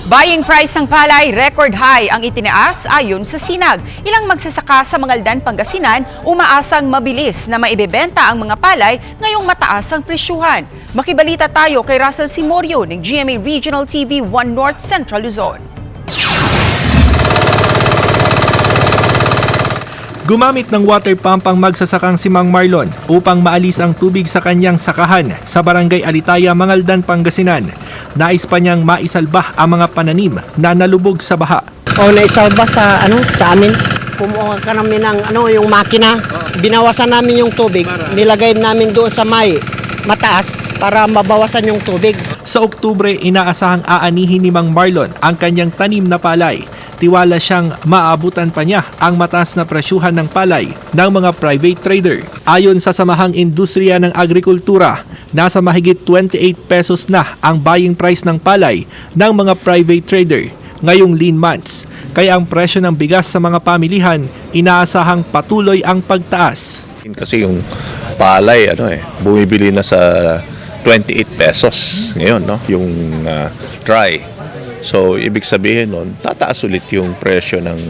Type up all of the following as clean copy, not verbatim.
Buying price ng palay, record high ang itinaas ayon sa Sinag. Ilang magsasaka sa Mangaldan, Pangasinan, umaasang mabilis na maibebenta ang mga palay ngayong mataas ang presyuhan. Makibalita tayo kay Russell Simorio ng GMA Regional TV 1 North Central Luzon. Gumamit ng water pump ang magsasakang si Mang Marlon upang maalis ang tubig sa kanyang sakahan sa Barangay Alitaya, Mangaldan, Pangasinan. Nais pa niyang maisalba ang mga pananim na nalubog sa baha. Naisalba sa amin. Kumuha ka namin ng yung makina. Binawasan namin yung tubig. Nilagay namin doon sa may mataas para mabawasan yung tubig. Sa Oktubre, inaasahang aanihin ni Mang Marlon ang kanyang tanim na palay. Tiwala siyang maabutan pa niya ang mataas na presyuhan ng palay ng mga private trader. Ayon sa Samahang Industriya ng Agrikultura, nasa mahigit 28 pesos na ang buying price ng palay ng mga private trader ngayong lean months. Kaya ang presyo ng bigas sa mga pamilihan, inaasahang patuloy ang pagtaas. Kasi yung palay bumibili na sa 28 pesos ngayon, no? Yung dry. So, ibig sabihin nun, tataas ulit yung presyo ng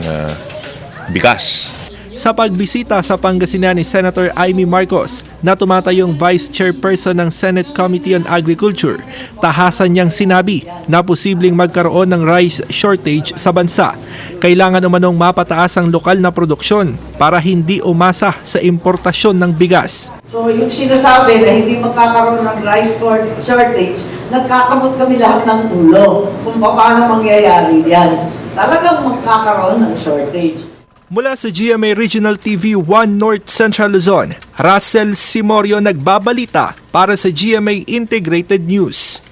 bigas. Sa pagbisita sa Pangasinan ni Senator Amy Marcos na tumatayong Vice Chairperson ng Senate Committee on Agriculture, tahasan niyang sinabi na posibleng magkaroon ng rice shortage sa bansa. Kailangan umanong mapataas ang lokal na produksyon para hindi umasa sa importasyon ng bigas. So yung sinasabi na hindi magkakaroon ng rice shortage, nagkakamot kami lahat ng ulo kung paano mangyayari yan. Talagang magkakaroon ng shortage. Mula sa GMA Regional TV 1 North Central Luzon, Russell Simorio nagbabalita para sa GMA Integrated News.